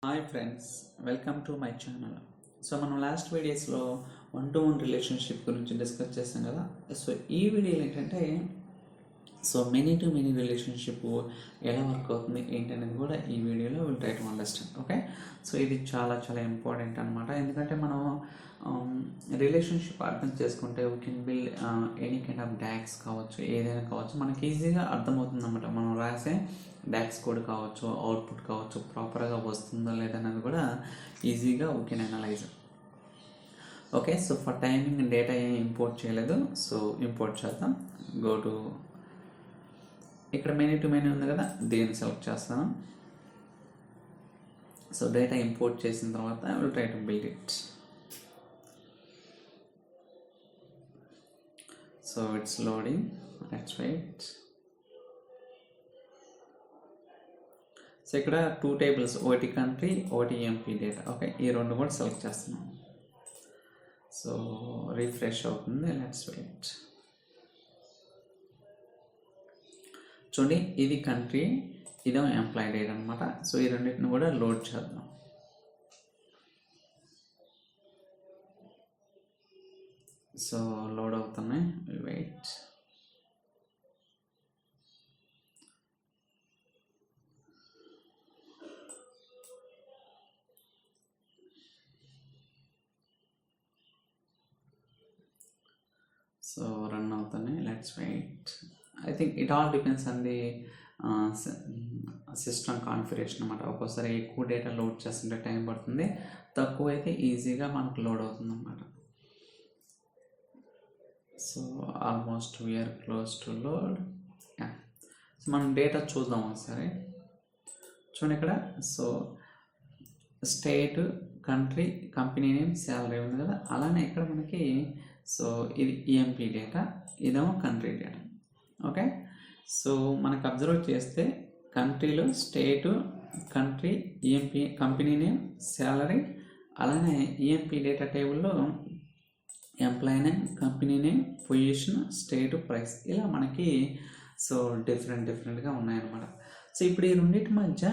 Hi friends, welcome to my channel. So మనం last వీడియోస్లో 1-to-1 relationship గురించి discuss చేస్తాం కదా. సో ఈ వీడియోలో ఏంటంటే మెనీ టు మెనీ రిలేషన్షిప్ ఎలా వర్క్ అవుతుంది ఏంటనేది కూడా ఈ వీడియోలో will try to understand. Okay, so ఇది చాలా చాలా ఇంపార్టెంట్ అనమాట. ఎందుకంటే మనం రిలేషన్షిప్ అర్థం చేసుకుంటే we can build any kind of docs కావచ్చు, ఏదైనా కావచ్చు, మనకి ఈజీగా అర్థమవుతుంది అనమాట. మనం రాసే డాక్స్ కోడ్ కావచ్చు, అవుట్పుట్ కావచ్చు, ప్రాపర్గా వస్తుందో లేదన్నది కూడా ఈజీగా we can analyse. Okay, so for timing data ఏం ఇంపోర్ట్ చేయలేదు, సో ఇంపోర్ట్ చేద్దాం. గో టు ఇక్కడ మెనీ టు మెనీ ఉంది కదా, దీన్ని సెలెక్ట్ చేస్తాను. సో డేటా ఇంపోర్ట్ చేసిన తర్వాత I will try to build it. So it's loading, let's wait. So ఇక్కడ 2 టేబుల్స్, ఒకటి కంట్రీ, ఒకటి ఎంపీ డేటా. ఓకే, ఈ రెండు కూడా సెలెక్ట్ చేస్తున్నాను. సో రిఫ్రెష్ అవుతుంది, లెట్స్ వెయిట్. చూడండి, ఇది కంట్రీ, ఇదో ఎంప్లాయీ డేటా అనమాట. సో ఈ రెండింటిని కూడా లోడ్ చేద్దాం. సో లోడ్ అవుతున్నాయి, వెయిట్. సో రన్ అవుతున్నాయి, let's wait. I think it all depends on the system configuration అనమాట. ఒక్కోసారి ఎక్కువ డేటా లోడ్ చేస్తుంటే టైం పడుతుంది, తక్కువ అయితే ఈజీగా మనకు లోడ్ అవుతుంది అనమాట. So almost we're close to load. So మనం డేటా చూద్దాం ఒకసారి. చూడండి ఇక్కడ, so state, country, company name, salary ఉంది కదా. అలానే ఇక్కడ మనకి సో ఇది ఈఎంపీ డేటా, ఇదేమో కంట్రీ డేటా. ఓకే, సో మనకు అబ్జర్వ్ చేస్తే కంట్రీలో state, country, EMP, company name, salary, అలానే ఈఎంపీ డేటా టేబుల్లో employee name, company name, position, state, price, ఇలా మనకి సో డిఫరెంట్గా ఉన్నాయన్నమాట. సో ఇప్పుడు ఈ రెండింటి మధ్య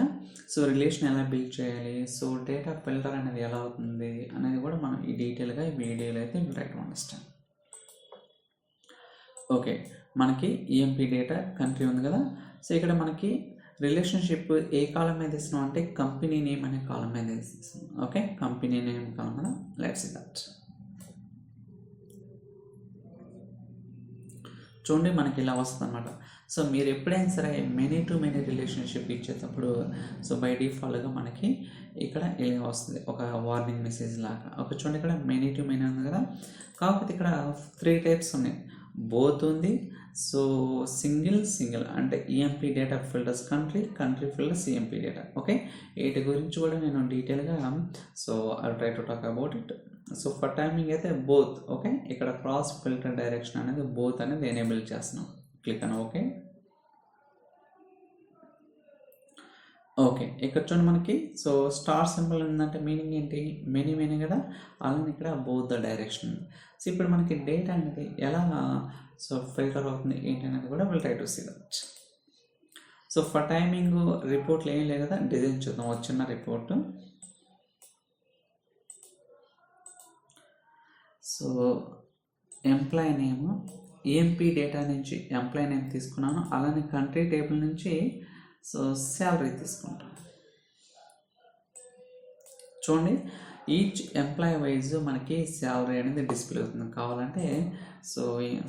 సో రిలేషన్ ఎలా బిల్డ్ చేయాలి, సో డేటా ఫిల్టర్ అనేది ఎలా అవుతుంది అనేది కూడా మనం ఈ డీటెయిల్గా ఈ వీడియోలో అయితే రైట్ అండర్స్టాండ్. ఓకే, మనకి ఈఎంపీ డేటా కంట్రీ ఉంది కదా. సో ఇక్కడ మనకి రిలేషన్షిప్ ఏ కాలం మీద ఇస్తున్నాం అంటే కంపెనీ నేమ్ అనే కాలం మీద ఇస్తున్నాం. ఓకే, కంపెనీ నేమ్ కాలం కదా, లెట్స్ సీ దట్. చూడండి, మనకి ఇలా వస్తుంది అనమాట. సో మీరు ఎప్పుడైనా సరే మెనీ టు మెనీ రిలేషన్షిప్ ఇచ్చేటప్పుడు సో బై డిఫాల్ట్గా మనకి ఇక్కడ ఇలా వస్తుంది, ఒక వార్నింగ్ మెసేజ్ లాగా. ఒక చూడండి, ఇక్కడ మెనీ టు మెనీ ఉంది కదా, కాకపోతే ఇక్కడ 3 టైప్స్ ఉన్నాయి. బోత్ ఉంది, సో సింగిల్ అంటే EMP data filters country filters EMP data. Okay, వీటి గురించి కూడా నేను డీటెయిల్గా so I try to talk about it. So for timing అయితే బోత్. ఓకే, ఇక్కడ క్రాస్ ఫిల్టర్ డైరెక్షన్ అనేది బోత్ అనేది ఎనేబుల్ చేస్తున్నాం. క్లిక్ అని ఓకే. ఓకే, ఇక్కడ చూడండి మనకి సో స్టార్ సింబల్ ఉందంటే మీనింగ్ ఏంటి, మెనీ కదా. అలానే ఇక్కడ బోత్ ద డైరెక్షన్. సో ఇప్పుడు మనకి డేటా అనేది ఎలా సో ఫిల్టర్ అవుతుంది ఏంటి అనేది కూడా will try to see that. So for timing రిపోర్ట్లు ఏం లేదు కదా, డిజైన్ చూద్దాం. వచ్చిన report, so employee name, EMP data నుంచి ఎంప్లాయీ నేమ్ తీసుకున్నాను, అలానే కంట్రీ టేబుల్ నుంచి సో శాలరీ తీసుకుంటాను. చూడండి, ఈచ్ ఎంప్లాయీ వైజ్ మనకి శాలరీ అనేది డిస్ప్లే అవుతుంది. కావాలంటే సో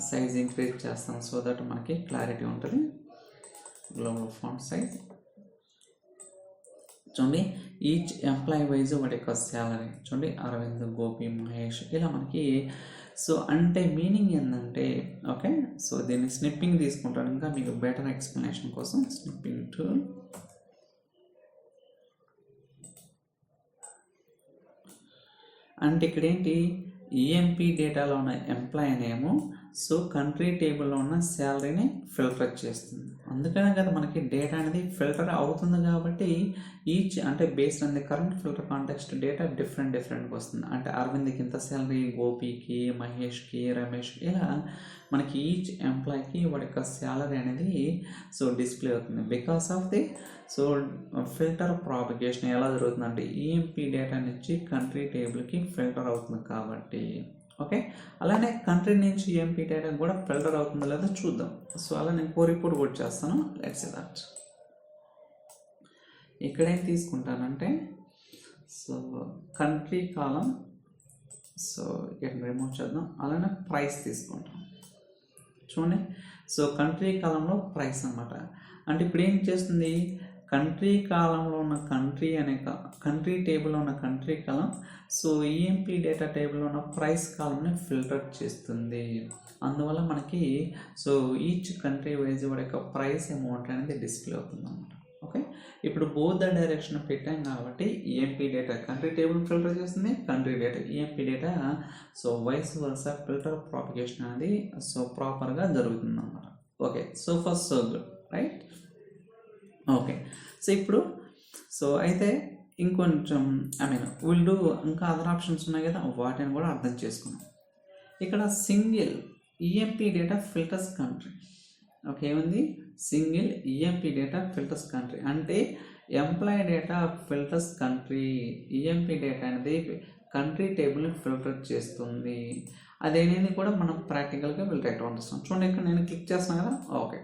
సైజ్ ఇంక్రీజ్ చేస్తాం సో దట్ మనకి క్లారిటీ ఉంటుంది. గ్లోబల్ ఫాంట్ సైజ్ చూడండి, ఈచ్ ఎంప్లాయీ వైజ్ వాటి యొక్క శాలరీ చూడండి, అరవింద్, గోపి, మహేష్, ఇలా మనకి. సో అంటే మీనింగ్ ఏంటంటే ఓకే, సో దీన్ని స్నిప్పింగ్ తీసుకుంటాను. ఇంకా మీకు బెటర్ ఎక్స్ప్లెనేషన్ కోసం స్నిప్పింగ్ టూల్. అంటే ఇక్కడ ఏంటి, ఈఎంపీ డేటాలో ఉన్న ఎంప్లాయీ నేము సో కంట్రీ టేబుల్లో ఉన్న శాలరీని ఫిల్టర్ చేస్తుంది. అందుకనే కదా మనకి డేటా అనేది ఫిల్టర్ అవుతుంది కాబట్టి ఈచ్ అంటే based on the current filter context data డిఫరెంట్గా వస్తుంది. అంటే అరవింద్కి ఇంత శాలరీ, గోపికి, మహేష్కి, రమేష్కి, ఇలా మనకి ఈచ్ ఎంప్లాయ్కి వాడి యొక్క శాలరీ అనేది సో డిస్ప్లే అవుతుంది. Because of the so filter propagation ఎలా జరుగుతుందంటే ఈఎంపీ డేటా నుంచి కంట్రీ టేబుల్కి ఫిల్టర్ అవుతుంది కాబట్టి. ఓకే, అలానే కంట్రీ నుంచి ఈఎంపీ డేటా కూడా ఫిల్టర్ అవుతుందో లేదో చూద్దాం. సో అలా నేను రిపోర్ట్ కూడా చేస్తాను. Let's see that. ఇక్కడేం తీసుకుంటానంటే సో కంట్రీ కాలం, సో ఇక్కడ రిమూవ్ చేద్దాం. అలానే ప్రైస్ తీసుకుంటాం. చూడండి, సో కంట్రీ కాలంలో ప్రైస్ అన్నమాట. అంటే ఇప్పుడు ఏం చేస్తుంది, కంట్రీ కాలంలో ఉన్న కంట్రీ టేబుల్లో ఉన్న country column so EMP data టేబుల్లో ఉన్న ప్రైస్ కాలంని ఫిల్టర్ చేస్తుంది. అందువల్ల మనకి సో ఈచ్ కంట్రీ వైజ్ వాడి యొక్క ప్రైస్ అమౌంట్ అనేది డిస్ప్లే అవుతుంది అన్నమాట. ఓకే, ఇప్పుడు బోత్ ద డైరెక్షన్ పెట్టాం కాబట్టి EMP data country table filter చేస్తుంది, country data EMP data so vice versa filter propagation అనేది సో ప్రాపర్గా జరుగుతుంది అన్నమాట. Okay, so first so good, right. Okay, so ఇప్పుడు సో అయితే ఇంకొంచెం విల్ డూ ఇంకా అదర్ ఆప్షన్స్ ఉన్నాయి కదా, వాటిని కూడా అర్థం చేసుకున్నాం. ఇక్కడ single EMP data filters country. Okay, ఏముంది, single EMP data filters country అంటే employ data filters country. EMP data అనేది కంట్రీ టేబుల్ని ఫిల్టర్ చేస్తుంది. అదేనేది కూడా మనం ప్రాక్టికల్గా వీళ్ళు రైట్ అందిస్తాం. చూడండి, ఇక్కడ నేను క్లిక్ చేస్తున్నాను కదా. Okay,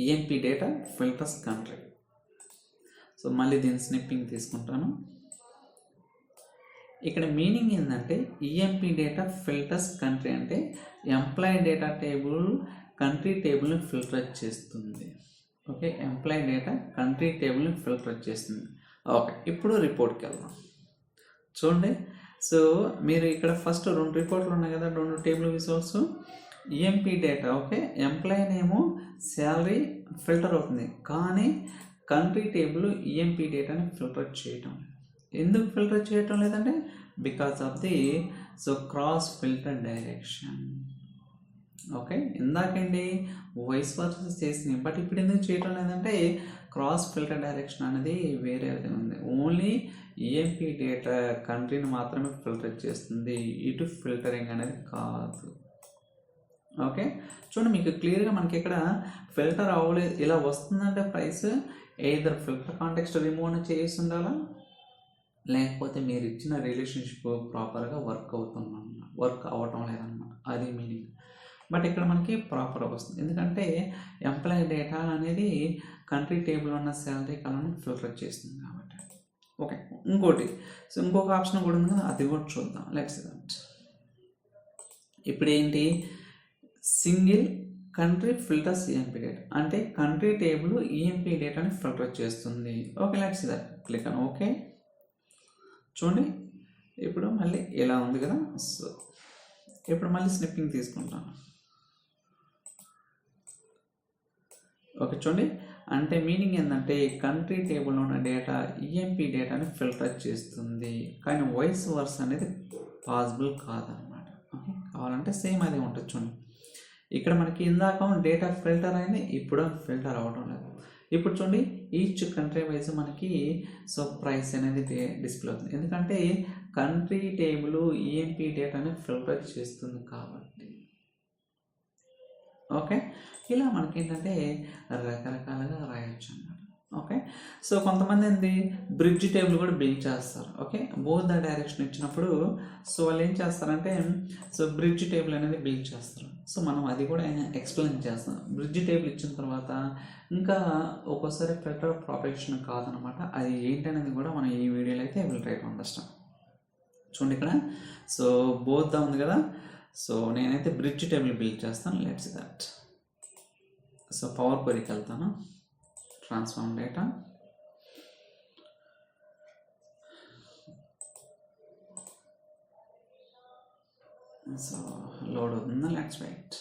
EMP data filters country. So మళ్ళీ దీని స్నిప్పింగ్ తీసుకుంటాను. ఇక్కడ మీనింగ్ ఏంటంటే ఈఎంపీ డేటా ఫిల్టర్స్ కంట్రీ అంటే ఎంప్లాయ్ డేటా టేబుల్ కంట్రీ టేబుల్ని ఫిల్టర్ చేస్తుంది. ఓకే, ఎంప్లాయ్ డేటా కంట్రీ టేబుల్ని ఫిల్టర్ చేస్తుంది. ఓకే, ఇప్పుడు రిపోర్ట్కి వెళ్దాం. చూడండి, సో మీరు ఇక్కడ ఫస్ట్ 2 రిపోర్ట్లు ఉన్నాయి కదా, 2 table visuals. EMP data okay, employ నేమో శాలరీ ఫిల్టర్ అవుతుంది, కానీ కంట్రీ టేబుల్ ఈఎంపీ డేటాని ఫిల్టర్ చేయటం. ఎందుకు ఫిల్టర్ చేయటం లేదంటే because of the so cross filter direction. Okay, ఇందాకండి వైస్ వర్సెస్ చేసినాయి, బట్ ఇప్పుడు ఎందుకు చేయటం లేదంటే క్రాస్ ఫిల్టర్ డైరెక్షన్ అనేది వేరే ఉంది. ఓన్లీ ఈఎంపీ డేటా కంట్రీని మాత్రమే ఫిల్టర్ చేస్తుంది, ఇటు ఫిల్టరింగ్ అనేది కాదు. ఓకే, చూడండి, మీకు క్లియర్గా మనకి ఇక్కడ ఫిల్టర్ అవ్వలేదు ఇలా వస్తుందంటే price either filter context remove చేసి ఉండాలా, లేకపోతే మీరు ఇచ్చిన రిలేషన్షిప్ ప్రాపర్గా వర్క్ అవ్వటం లేదన్నమాట, అది మీనింగ్. బట్ ఇక్కడ మనకి ప్రాపర్గా వస్తుంది, ఎందుకంటే ఎంప్లాయీ డేటా అనేది కంట్రీ టేబుల్ ఉన్న శాలరీ కాలాన్ని ఫిల్టర్ చేస్తుంది కాబట్టి. ఓకే, ఇంకొక ఆప్షన్ కూడా ఉంది కదా, అది కూడా చూద్దాం. Let's see that. ఇప్పుడు ఏంటి, single country filters EMP data అంటే కంట్రీ టేబుల్ ఈఎంపీ డేటాని ఫిల్టర్ చేస్తుంది. Okay, let's see that. Click అని ఓకే. చూడండి, ఇప్పుడు మళ్ళీ ఇలా ఉంది కదా. సో ఇప్పుడు మళ్ళీ స్నిప్పింగ్ తీసుకుంటాను. ఓకే, చూడండి, అంటే మీనింగ్ ఏంటంటే కంట్రీ టేబుల్లో ఉన్న డేటా ఈఎంపీ డేటాని ఫిల్టర్ చేస్తుంది, కానీ వాయిస్ వర్స్ అనేది పాసిబుల్ కాదనమాట. ఓకే, కావాలంటే సేమ్ అదే ఉంటుంది. చూడండి, ఇక్కడ మనకి ఇందాక డేటా ఫిల్టర్ అయింది, ఇప్పుడు ఫిల్టర్ అవ్వడం లేదు. ఇప్పుడు చూడండి, ఈచ్ కంట్రీ వైజ్ మనకి సో ప్రైస్ అనేది డిస్ప్లే అవుతుంది, ఎందుకంటే కంట్రీ టేబుల్ ఈఎంపీ డేటాని ఫిల్టర్ చేస్తుంది కాబట్టి. ఓకే, ఇలా మనకి ఏంటంటే రకరకాలుగా రాయొచ్చు అన్నమాట. ఓకే, సో కొంతమంది ఏంటి బ్రిడ్జ్ టేబుల్ కూడా బిల్డ్ చేస్తారు. ఓకే, బోత్ ద డైరెక్షన్ ఇచ్చినప్పుడు సో వాళ్ళు ఏం చేస్తారంటే సో బ్రిడ్జ్ టేబుల్ అనేది బిల్డ్ చేస్తారు. సో మనం అది కూడా ఎక్స్ప్లెయిన్ చేస్తాం. బ్రిడ్జ్ టేబుల్ ఇచ్చిన తర్వాత ఇంకా ఒక్కోసారి ఫిల్టర్ ప్రాపగేషన్ కాదనమాట, అది ఏంటనేది కూడా మనం ఈ వీడియోలో అయితే విల్ ట్రై టు అండర్స్టాండ్. చూడండి, ఇక్కడ సో బోత్ దా ఉంది కదా. సో నేనైతే బ్రిడ్జ్ టేబుల్ బిల్డ్ చేస్తాను. Let's that. సో పవర్ క్వరీకి వెళ్తాను, ట్రాన్స్ఫార్మ్ డేటా. సో లోడ్ అవుతుందా, లెట్స్ వెయిట్.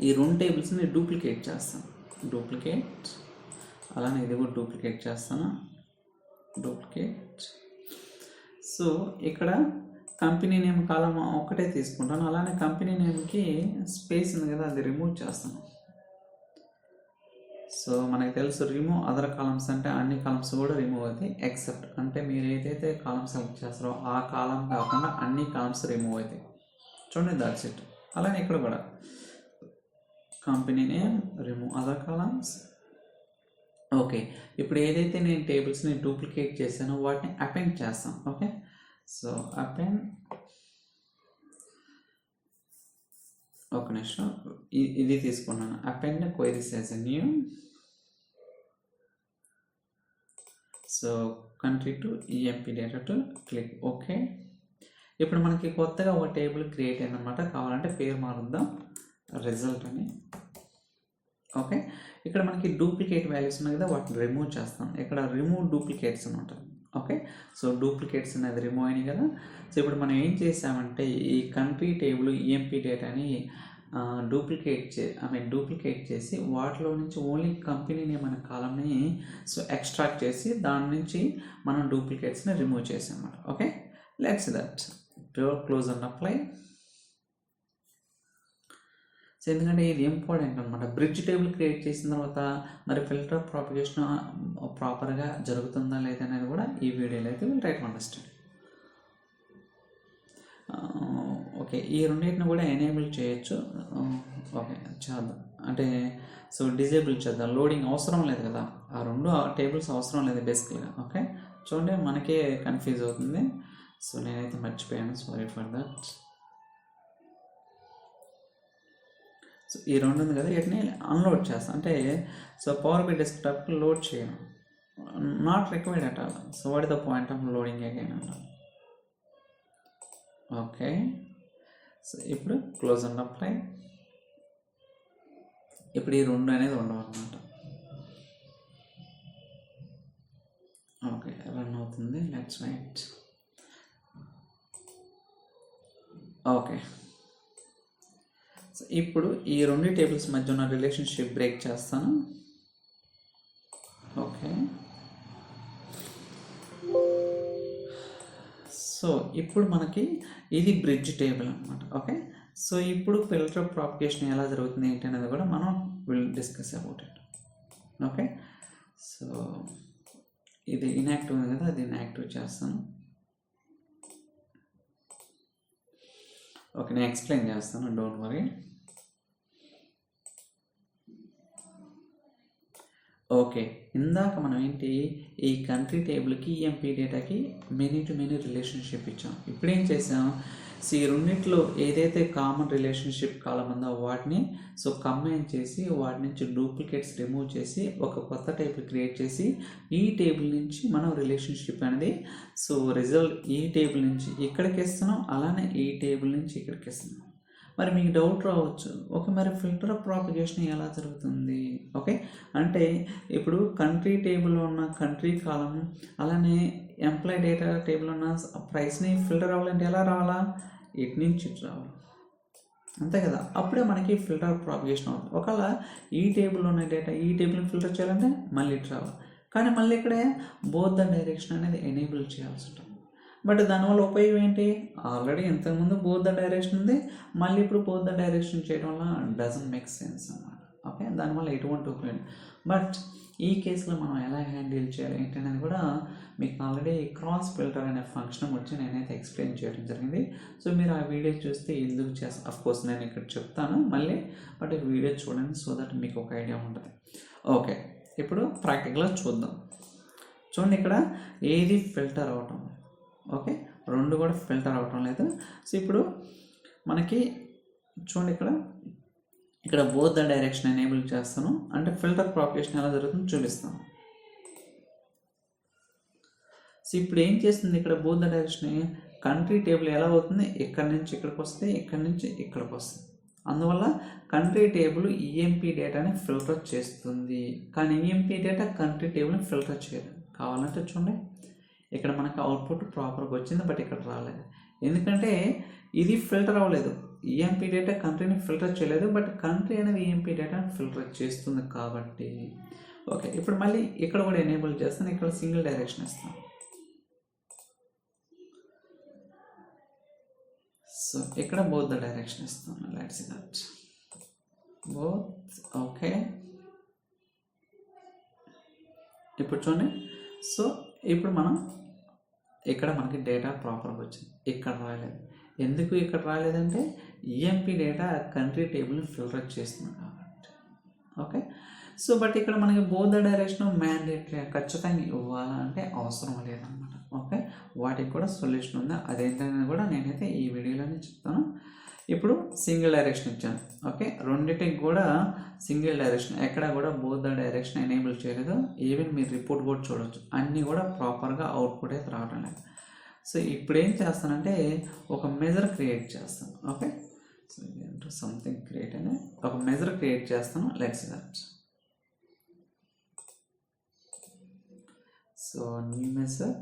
ఈ 2 టేబుల్స్ని డూప్లికేట్ చేస్తాను. డూప్లికేట్, అలానే ఇది కూడా డూప్లికేట్ చేస్తాను. డూప్లికేట్. సో సో ఇక్కడ కంపెనీ నేమ్ కాలం ఒక్కటే తీసుకుంటాను, అలానే కంపెనీ నేమ్కి స్పేస్ ఉంది కదా అది రిమూవ్ చేస్తాను. సో మనకి తెలుసు రిమూవ్ అదర్ కాలమ్స్ అంటే అన్ని కాలమ్స్ కూడా రిమూవ్ అవుతాయి, ఎక్సెప్ట్ అంటే మీరు ఏదైతే కాలం సెలెక్ట్ చేస్తారో ఆ కాలం కాకుండా అన్ని కాలమ్స్ రిమూవ్ అవుతాయి. చూడండి, దాట్స్ ఇట్. అలానే ఇక్కడ కూడా company name, remove other columns. Okay, ఇప్పుడు ఏదైతే నేను టేబుల్స్ని డూప్లికేట్ చేశానో వాటిని అపెండ్ చేస్తాం. ఓకే, సో అపెండ్, ఒక నిమిషం ఇది తీసుకున్నాను, append queries as a new. So country to EMP data to click okay. ఇప్పుడు మనకి కొత్తగా ఒక టేబుల్ క్రియేట్ అయిందన్నమాట. కావాలంటే పేరు మారుద్దాం, రిజల్ట్ అని. ఓకే, ఇక్కడ మనకి డూప్లికేట్ వాల్యూస్ ఉన్నాయి కదా, వాటిని రిమూవ్ చేస్తాం. ఇక్కడ రిమూవ్ డూప్లికేట్స్ అనమాట. ఓకే, సో డూప్లికేట్స్ అనేది రిమూవ్ అయినాయి కదా. సో ఇప్పుడు మనం ఏం చేసామంటే ఈ కంట్రీ టేబుల్ ఈఎంపీ డేటాని డూప్లికేట్ చేసి వాటిలో నుంచి ఓన్లీ కంపెనీ నేమ్ అనే కాలంని సో ఎక్స్ట్రాక్ట్ చేసి దాని నుంచి మనం డూప్లికేట్స్ని రిమూవ్ చేసాం అన్నమాట. Okay, let's that close and apply. So ఎందుకంటే ఇది ఇంపార్టెంట్ అనమాట. బ్రిడ్జ్ టేబుల్ క్రియేట్ చేసిన తర్వాత మరి ఫిల్టర్ ప్రాపగేషన్ ప్రాపర్గా జరుగుతుందా లేదా అనేది కూడా ఈ వీడియోలో అయితే will try to understand. Okay, ఈ రెండింటిని కూడా ఎనేబుల్ చేయొచ్చు. ఓకే చేద్దాం, అంటే సో డిజేబుల్ చేద్దాం. లోడింగ్ అవసరం లేదు కదా, ఆ రెండు టేబుల్స్ అవసరం లేదు బేసిక్గా. ఓకే, చూడండి మనకే కన్ఫ్యూజ్ అవుతుంది. సో నేనైతే మర్చిపోయాను, సారీ ఫర్ దట్. సో ఈ రెండు ఉంది కదా, వీటిని అన్లోడ్ చేస్తాను. అంటే సో పవర్ బి డెస్క్టాప్కి లోడ్ చేయను, not required at all. So what is the point of loading again అంటారు. ఓకే, సో ఇప్పుడు క్లోజ్ అండ్ అప్లై. ఇప్పుడు ఈ రెండు అనేది ఉండవు అన్నమాట. ఓకే, రన్ అవుతుంది, లెట్స్ వెయిట్. ఓకే, సో ఇప్పుడు ఈ రెండు టేబుల్స్ మధ్య ఉన్న రిలేషన్షిప్ బ్రేక్ చేస్తాను. ఓకే, సో ఇప్పుడు మనకి ఇది బ్రిడ్జ్ టేబుల్ అనమాట. ఓకే, సో ఇప్పుడు ఫిల్టర్ ప్రాపగేషన్ ఎలా జరుగుతుంది ఏంటి అనేది కూడా మనం will discuss about it. Okay, so ఇది ఇన్యాక్టివ్ ఉంది కదా, అది ఇన్యాక్టివ్ చేస్తాను. ఓకే, నేను ఎక్స్ప్లెయిన్ చేస్తాను, డోంట్ వరీ. ఓకే, ఇందాక మనం ఏంటి ఈ కంట్రీ టేబుల్కి ఈఎంపీ డేటాకి మెనీ టు మెనీ రిలేషన్షిప్ ఇచ్చాం. ఇప్పుడు ఏం చేసాం, సో ఈ రెండింటిలో ఏదైతే కామన్ రిలేషన్షిప్ కాలం ఉందో వాటిని సో కంబైన్ చేసి వాటి నుంచి డూప్లికేట్స్ రిమూవ్ చేసి ఒక కొత్త టేబుల్ క్రియేట్ చేసి ఈ టేబుల్ నుంచి మనం రిలేషన్షిప్ అనేది సో రిజల్ట్ ఈ టేబుల్ నుంచి ఇక్కడికి ఇస్తున్నాం, అలానే ఈ టేబుల్ నుంచి ఇక్కడికి ఇస్తున్నాం. మరి మీకు డౌట్ రావచ్చు, ఓకే మరి ఫిల్టర్ ప్రాపగేషన్ ఎలా జరుగుతుంది? ఓకే, అంటే ఇప్పుడు కంట్రీ టేబుల్లో ఉన్న కంట్రీ కాలం అలానే ఎంప్లాయ్ డేటా టేబుల్ ఉన్న ప్రైస్ని ఫిల్టర్ అవ్వాలంటే ఎలా రావాలా? ఇటు నుంచి ఇటు రావాలి, అంతే కదా, అప్పుడే మనకి ఫిల్టర్ ప్రాపగేషన్ అవుతుంది. ఒకవేళ ఈ టేబుల్లో ఉన్న డేటా ఈ టేబుల్ని ఫిల్టర్ చేయాలంటే మళ్ళీ ఇటు రావాలి, కానీ మళ్ళీ ఇక్కడే బోత్ ద డైరెక్షన్ అనేది ఎనేబుల్ చేయాల్సి ఉంటుంది. బట్ దానివల్ల ఉపయోగం ఏంటి, ఆల్రెడీ ఇంతకుముందు బోత్ ద డైరెక్షన్ ఉంది, మళ్ళీ ఇప్పుడు బోత్ ద డైరెక్షన్ చేయడం వల్ల డజంట్ మేక్ సెన్స్ అన్నమాట. ఓకే, దానివల్ల ఎటువంటి ఉపయోగం. బట్ ఈ కేసులో మనం ఎలా హ్యాండిల్ చేయాలి ఏంటనేది కూడా మీకు ఆల్రెడీ క్రాస్ ఫిల్టర్ అనే ఫంక్షన్ వచ్చి నేనైతే ఎక్స్ప్లెయిన్ చేయడం జరిగింది. సో మీరు ఆ వీడియో చూస్తే ఎందుకు చేస్తాను, అఫ్కోర్స్ నేను ఇక్కడ చెప్తాను మళ్ళీ, బట్ ఈ వీడియో చూడండి సో దట్ మీకు ఒక ఐడియా ఉంటుంది. ఓకే, ఇప్పుడు ప్రాక్టికల్గా చూద్దాం. చూడండి, ఇక్కడ ఏది ఫిల్టర్ అవటం, ఓకే రెండు కూడా ఫిల్టర్ అవటం లేదు. సో ఇప్పుడు మనకి చూడండి ఇక్కడ బోత్ ద డైరెక్షన్ ఎనేబుల్ చేస్తాను, అంటే ఫిల్టర్ ప్రాపగేషన్ ఎలా జరుగుతుందో చూపిస్తాను. సో ఇప్పుడు ఏం చేస్తుంది, ఇక్కడ both the direction country table ఎలా అవుతుంది, ఇక్కడ నుంచి ఇక్కడికి వస్తే ఇక్కడ నుంచి ఇక్కడికి వస్తుంది. అందువల్ల కంట్రీ టేబుల్ ఈఎంపీ డేటాని ఫిల్టర్ చేస్తుంది, కానీ ఈఎంపీ డేటా కంట్రీ టేబుల్ని ఫిల్టర్ చేయదు. కావాలంటే చూడండి, ఇక్కడ మనకు అవుట్పుట్ ప్రాపర్గా వచ్చింది, బట్ ఇక్కడ రాలేదు. ఎందుకంటే ఇది ఫిల్టర్ అవ్వలేదు, ఈఎంపీ డేటా కంట్రీని ఫిల్టర్ చేయలేదు, బట్ కంట్రీ అనేది ఈఎంపీ డేటాని ఫిల్టర్ చేస్తుంది కాబట్టి. ఓకే, ఇప్పుడు మళ్ళీ ఇక్కడ కూడా ఎనేబుల్ చేస్తాను, ఇక్కడ సింగిల్ డైరెక్షన్ ఇస్తాను. సో ఇక్కడ బోత్ ద డైరెక్షన్ ఇస్తాను. Let's see that both. Okay, ఇప్పుడు చూడండి. సో ఇప్పుడు మనం ఇక్కడ మనకి డేటా ప్రాపర్గా వచ్చింది, ఇక్కడ రాలేదు. ఎందుకు ఇక్కడ రాలేదంటే ఈఎంపీ డేటా కంట్రీ టేబుల్ని ఫిల్టర్ చేస్తుంది కాబట్టి. ఓకే, సో బట్ ఇక్కడ మనకి బోత్ ద డైరెక్షన్ మ్యాండేటరీ ఖచ్చితంగా ఇవ్వాలంటే అవసరం లేదన్నమాట. ఓకే, వాటికి కూడా సొల్యూషన్ ఉంది, అదేంటనేది కూడా నేనైతే ఈ వీడియోలోనే చెప్తాను. ఇప్పుడు సింగిల్ డైరెక్షన్ ఇచ్చాను. ఓకే, రెండింటికి కూడా సింగిల్ డైరెక్షన్, ఎక్కడ కూడా బోత్ ద డైరెక్షన్ ఎనేబుల్ చేయలేదు. ఈవెన్ మీరు రిపోర్ట్ కూడా చూడవచ్చు, అన్నీ కూడా ప్రాపర్గా అవుట్పుట్ అయితే రావడం లేదు. సో ఇప్పుడు ఏం చేస్తానంటే ఒక మెజర్ క్రియేట్ చేస్తాను. ఓకే, సో సంథింగ్ క్రియేట్ అని ఒక మెజర్ క్రియేట్ చేస్తాను. Let's that. So new measure,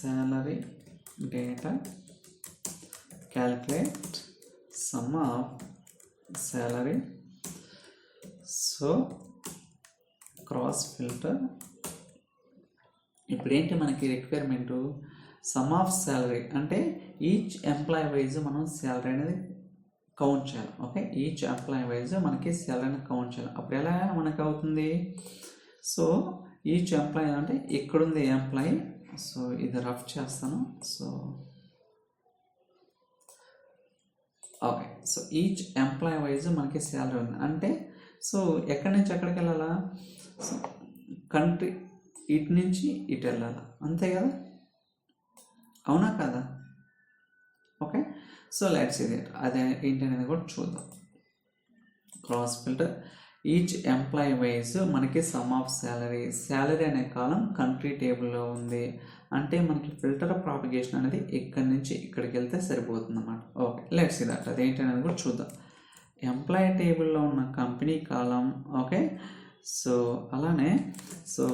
salary data, calculate sum of salary. So cross filter. ఇప్పుడు ఏంటి మనకి రిక్వైర్మెంటు, సమ్ ఆఫ్ శాలరీ అంటే ఈచ్ ఎంప్లాయీ వైజ్ మనం శాలరీ అనేది కౌంట్ చేయాలి. ఓకే, ఈచ్ ఎంప్లాయీ వైజ్ మనకి శాలరీని కౌంట్ చేయాలి. అప్పుడు ఎలా మనకు అవుతుంది? సో ఈచ్ ఎంప్లాయీ అంటే ఇక్కడుంది ఎంప్లాయీ. సో ఇది రఫ్ చేస్తాను. So okay, so each employee wise మనకి శాలరీ ఉంది అంటే సో ఎక్కడి నుంచి ఎక్కడికి వెళ్ళాలా? సో కంట్రీ ఇటు నుంచి ఇటు వెళ్ళాలా, అంతే కదా, అవునా కదా? ఓకే, సో లెట్స్ ఇది అదే ఏంటి అనేది కూడా చూద్దాం. Cross filter each employee wise మనకి సమ్ ఆఫ్ శాలరీ, శాలరీ అనే కాలం కంట్రీ టేబుల్లో ఉంది అంటే మనకి ఫిల్టర్ ప్రాపగేషన్ అనేది ఇక్కడి నుంచి ఇక్కడికి వెళ్తే సరిపోతుంది అన్నమాట. ఓకే, లెట్స్ సీ దట్ అదేంటి అనేది కూడా చూద్దాం. ఎంప్లాయీ టేబుల్లో ఉన్న కంపెనీ కాలం. ఓకే, సో అలానే సో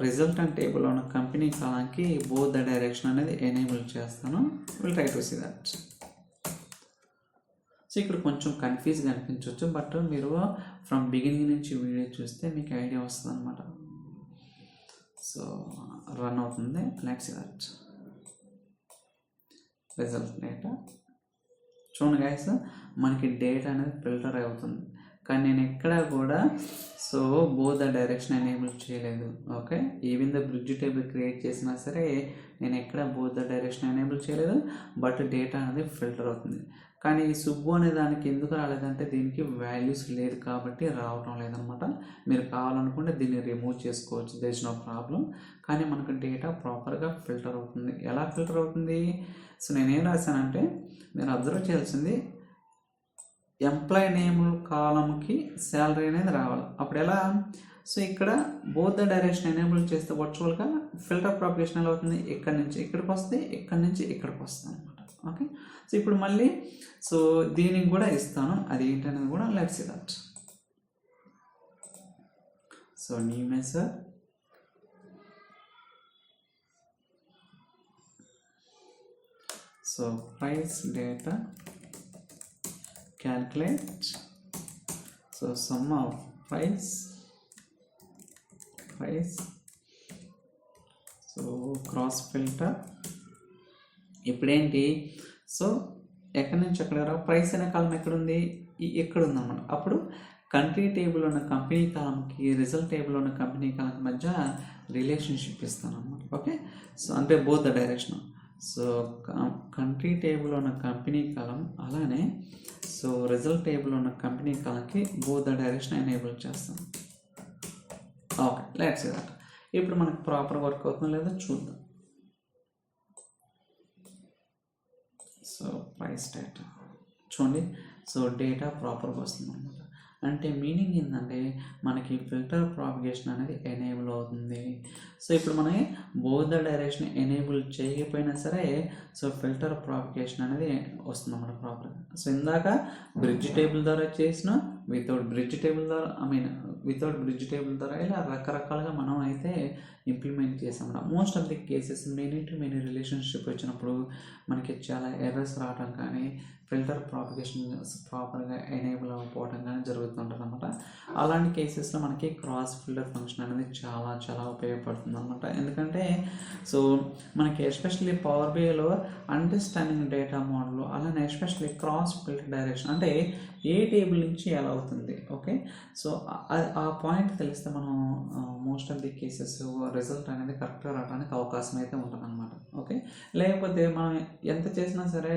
రిజల్టెంట్ టేబుల్లో ఉన్న కంపెనీ కాలానికి బోత్ ద డైరెక్షన్ అనేది ఎనేబుల్ చేస్తాను. Will try to see that. So ఇక్కడ కొంచెం కన్ఫ్యూజ్గా అనిపించవచ్చు, బట్ మీరు ఫ్రమ్ బిగినింగ్ నుంచి వీడియో చూస్తే మీకు ఐడియా వస్తుంది అనమాట. సో రన్ అవుతుంది. Let's see that result data. చూడండి గైస్, మనకి డేటా అనేది ఫిల్టర్ అవుతుంది, కానీ నేను ఎక్కడ కూడా so both the direction enable చేయలేదు. Okay, even the bridge table create చేసినా సరే నేను ఎక్కడ బోత్ ద డైరెక్షన్ ఎనేబుల్ చేయలేదు, బట్ డేటా అనేది ఫిల్టర్ అవుతుంది. కానీ ఈ సుబ్బు అనే దానికి ఎందుకు రాలేదంటే దీనికి వాల్యూస్ లేదు కాబట్టి రావటం లేదనమాట. మీరు కావాలనుకుంటే దీన్ని రిమూవ్ చేసుకోవచ్చు, దేర్ ఇస్ నో ప్రాబ్లం. కానీ మనకు డేటా ప్రాపర్గా ఫిల్టర్ అవుతుంది. ఎలా ఫిల్టర్ అవుతుంది? సో నేనేం రాశానంటే మీరు అబ్జర్వ్ చేయాల్సింది ఎంప్లాయీ నేమ్ కాలంకి శాలరీ అనేది రావాలి. అప్పుడు ఎలా? సో ఇక్కడ బోత్ ద డైరెక్షన్ ఎనేబుల్ చేస్తే వర్చువల్గా ఫిల్టర్ ప్రాపగేషన్ ఎలా అవుతుంది? ఇక్కడ నుంచి ఇక్కడికి వస్తే, ఇక్కడ నుంచి ఇక్కడికి వస్తుంది అనమాట. ఓకే, సో ఇప్పుడు మళ్ళీ సో దీనికి కూడా ఇస్తాను, అది ఏంటనేది కూడా let's see that. So new measure, so price data, calculate so sum of price, so cross filter. ఇప్పుడేంటి? సో ఎక్కడి నుంచి ఎక్కడ ప్రైస్ అనే కాలం ఎక్కడుంది? ఎక్కడ ఉందన్నమాట. అప్పుడు కంట్రీ టేబుల్ ఉన్న కంపెనీ కాలంకి రిజల్ట్ టేబుల్ ఉన్న కంపెనీ కాలంకి మధ్య రిలేషన్షిప్ ఇస్తాను అన్నమాట. ఓకే, సో అంటే both the direction. So country table ఉన్న కంపెనీ కాలం, అలానే సో రిజల్ట్ టేబుల్ ఉన్న కంపెనీ కాలంకి బోత్ ద డైరెక్షన్ ఎనేబుల్ చేస్తాం. Okay, let's see that. ఇప్పుడు మనకు ప్రాపర్ వర్క్ అవుతుందో లేదో చూద్దాం. సో ప్రైస్ డేటా చూడండి, సో డేటా ప్రాపర్గా వస్తుంది అనమాట. అంటే మీనింగ్ ఏంటంటే మనకి ఫిల్టర్ ప్రాపగేషన్ అనేది ఎనేబుల్ అవుతుంది. సో ఇప్పుడు మనం బోత్ ద డైరెక్షన్ ఎనేబుల్ చేయకపోయినా సరే సో ఫిల్టర్ ప్రాపగేషన్ అనేది వస్తుంది అన్నమాట ప్రాపర్గా. సో ఇందాక బ్రిడ్జ్ టేబుల్ ద్వారా చేసిన, వితౌట్ బ్రిడ్జ్ టేబుల్ ద్వారా వితౌట్ బ్రిడ్జ్ టేబుల్ ద్వారా ఇలా రకరకాలుగా మనం అయితే ఇంప్లిమెంట్ చేసాం. Most of the cases many to many relationship వచ్చినప్పుడు మనకి చాలా ఎర్రర్స్ రావడం కానీ ఫిల్టర్ ప్రాపగేషన్ ప్రాపర్గా ఎనేబుల్ అవ్వకపోవడం కానీ జరుగుతుంటుంది అనమాట. అలాంటి కేసెస్లో మనకి క్రాస్ ఫిల్టర్ ఫంక్షన్ అనేది చాలా చాలా ఉపయోగపడుతుంది అనమాట. ఎందుకంటే సో మనకి ఎస్పెషల్లీ పవర్ బిఐలో అండర్స్టాండింగ్ డేటా మోడల్, అలానే ఎస్పెషల్లీ క్రాస్ ఫిల్టర్ డైరెక్షన్ అంటే ఏ టేబుల్ నుంచి ఎలా అవుతుంది, ఓకే. సో ఆ పాయింట్ తెలిస్తే మనం most of the cases result అనేది కరెక్ట్గా రావడానికి అవకాశం అయితే ఉంటుంది అనమాట, ఓకే. లేకపోతే మనం ఎంత చేసినా సరే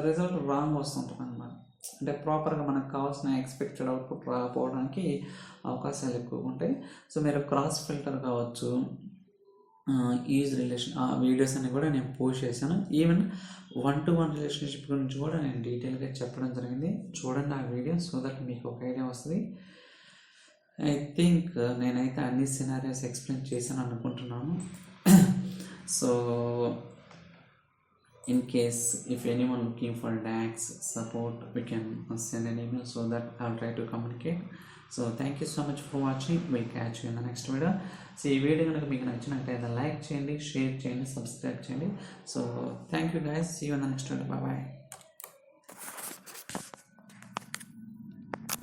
రిజల్ట్ రాంగ్ వస్తుంటుంది అనమాట. అంటే ప్రాపర్గా మనకు కావాల్సిన ఎక్స్పెక్టెడ్ అవుట్పుట్ రాకపోవడానికి అవకాశాలు ఎక్కువ ఉంటాయి. సో మీరు క్రాస్ ఫిల్టర్ కావచ్చు, ఈజ్ రిలేషన్ ఆ వీడియోస్ అన్ని కూడా నేను పోస్ట్ చేశాను. ఈవెన్ 1-to-1 రిలేషన్షిప్ గురించి కూడా నేను డీటెయిల్గా చెప్పడం జరిగింది. చూడండి ఆ వీడియో, సో దట్ మీకు ఒక ఐడియా వస్తుంది. ఐ థింక్ నేనైతే అన్ని సినారియోస్ ఎక్స్ప్లెయిన్ చేశాను అనుకుంటున్నాను. So in case if anyone looking for DAX support, we can send an email so that I'll try to communicate. So thank you so much for watching. We'll catch you in the next video. So ఈ video కనుక మీకు నచ్చినట్లయితే like చేయండి, share చేయండి, subscribe చేయండి. So thank you guys. See you in the next video. Bye bye.